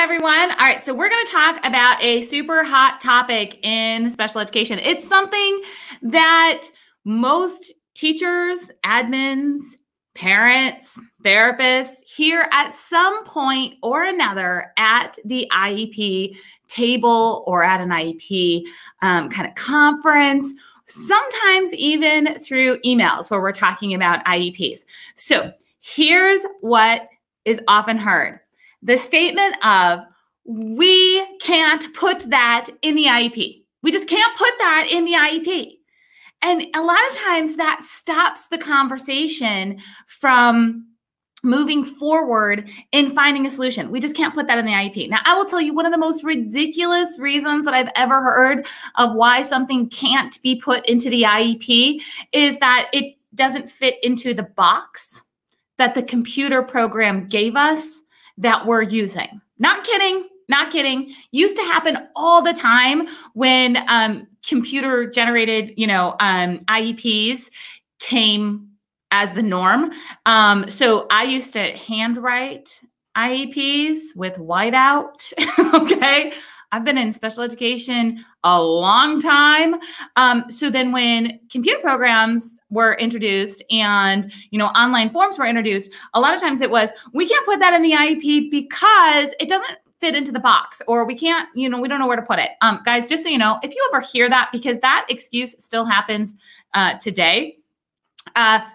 everyone. All right, so we're going to talk about a super hot topic in special education. It's something that most teachers, admins, parents, therapists hear at some point or another at the IEP table or at an IEP kind of conference, sometimes even through emails where we're talking about IEPs. So here's what is often heard. The statement of, we can't put that in the IEP. We just can't put that in the IEP. And a lot of times that stops the conversation from moving forward in finding a solution. We just can't put that in the IEP. Now, I will tell you one of the most ridiculous reasons that I've ever heard of why something can't be put into the IEP is that it doesn't fit into the box that the computer program gave us that we're using. Not kidding, not kidding. Used to happen all the time when computer generated, IEPs came as the norm. So I used to handwrite IEPs with whiteout, okay? I've been in special education a long time. So then when computer programs were introduced and, online forms were introduced, a lot of times it was, we can't put that in the IEP because it doesn't fit into the box, or we can't, we don't know where to put it. Guys, just so you know, if you ever hear that, because that excuse still happens today,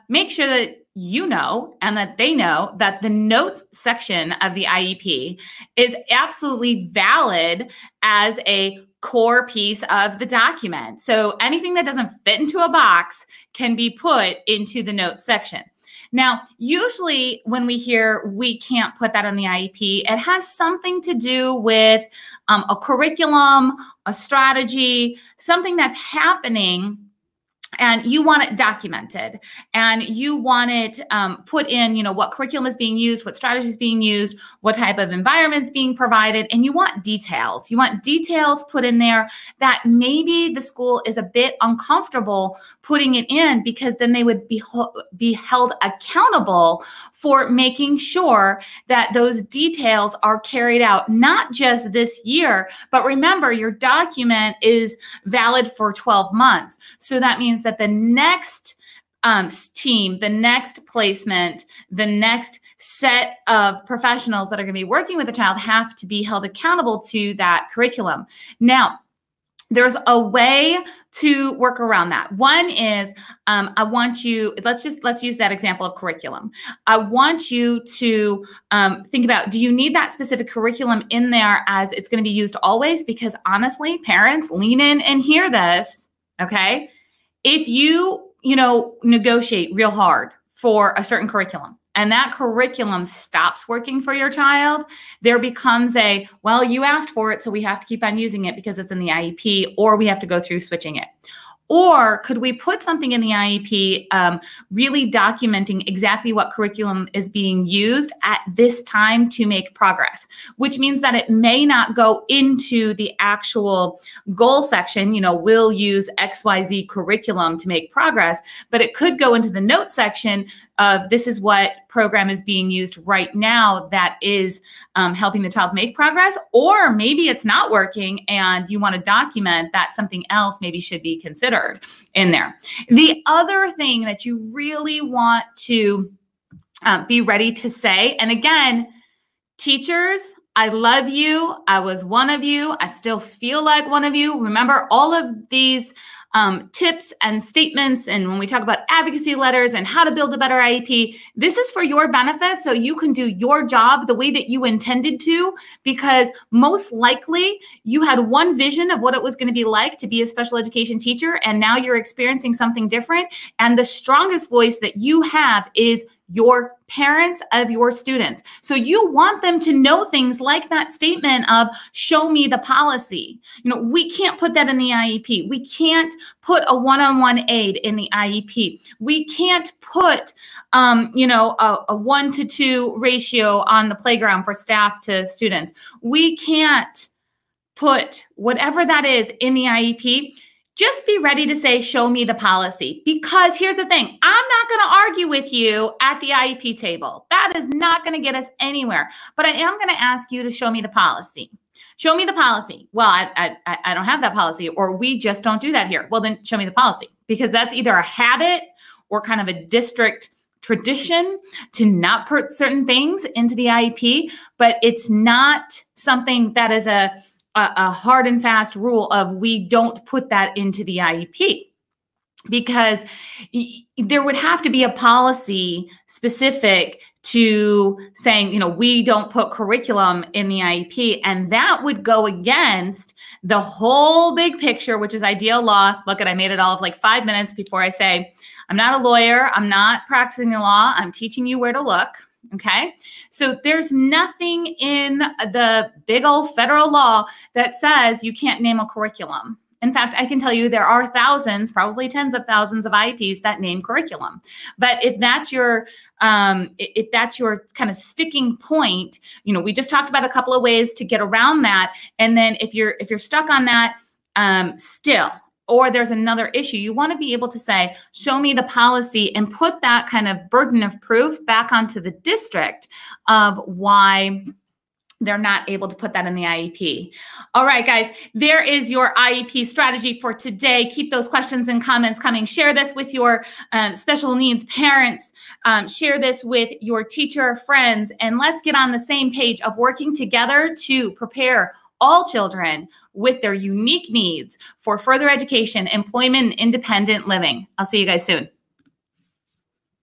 make sure that you know and that they know that the notes section of the IEP is absolutely valid as a core piece of the document. So anything that doesn't fit into a box can be put into the notes section. Now, usually when we hear we can't put that on the IEP, it has something to do with a curriculum, a strategy, something that's happening, and you want it documented, and you want it put in, what curriculum is being used, what strategy is being used, what type of environment is being provided, and you want details. You want details put in there that maybe the school is a bit uncomfortable putting it in, because then they would be held accountable for making sure that those details are carried out, not just this year, but remember, your document is valid for 12 months. So that means that the next team, the next placement, the next set of professionals that are going to be working with the child have to be held accountable to that curriculum. Now, there's a way to work around that. One is, I want you, let's use that example of curriculum. I want you to think about, do you need that specific curriculum in there as it's going to be used always? Because honestly, parents, lean in and hear this, okay? If you, negotiate real hard for a certain curriculum and that curriculum stops working for your child, there becomes well, you asked for it, so we have to keep on using it because it's in the IEP, or we have to go through switching it. Or could we put something in the IEP really documenting exactly what curriculum is being used at this time to make progress, which means that it may not go into the actual goal section, we'll use XYZ curriculum to make progress, but it could go into the note section of, this is what program is being used right now that is helping the child make progress. Or maybe it's not working and you want to document that something else maybe should be considered in there. The other thing that you really want to be ready to say, and again, teachers, I love you. I was one of you. I still feel like one of you. Remember all of these tips and statements, and when we talk about advocacy letters and how to build a better IEP, this is for your benefit so you can do your job the way that you intended to, because most likely you had one vision of what it was going to be like to be a special education teacher, and now you're experiencing something different. And the strongest voice that you have is your parents of your students. So you want them to know things like that statement of, show me the policy. We can't put that in the IEP. We can't put a one-on-one aid in the IEP. We can't put, a 1-to-2 ratio on the playground for staff to students. We can't put whatever that is in the IEP. just be ready to say, show me the policy. Because here's the thing, I'm not going to argue with you at the IEP table. That is not going to get us anywhere. But I am going to ask you to show me the policy. Show me the policy. Well, I don't have that policy, or we just don't do that here. Well, then show me the policy, because that's either a habit or kind of a district tradition to not put certain things into the IEP, but it's not something that is a hard and fast rule of we don't put that into the IEP, because there would have to be a policy specific to saying, you know, we don't put curriculum in the IEP, and that would go against the whole big picture, which is ideal law. Look I made it all of like 5 minutes before I say, I'm not a lawyer, I'm not practicing the law, I'm teaching you where to look. Okay, so there's nothing in the big old federal law that says you can't name a curriculum. In fact, I can tell you there are thousands, probably tens of thousands of IEPs that name curriculum. But if that's your kind of sticking point, you know, we just talked about a couple of ways to get around that. And then if you're stuck on that still, or there's another issue, you want to be able to say, show me the policy, and put that kind of burden of proof back onto the district of why they're not able to put that in the IEP. All right, guys, there is your IEP strategy for today. Keep those questions and comments coming. Share this with your special needs parents. Share this with your teacher friends, and let's get on the same page of working together to prepare all children with their unique needs for further education, employment, and independent living. I'll see you guys soon.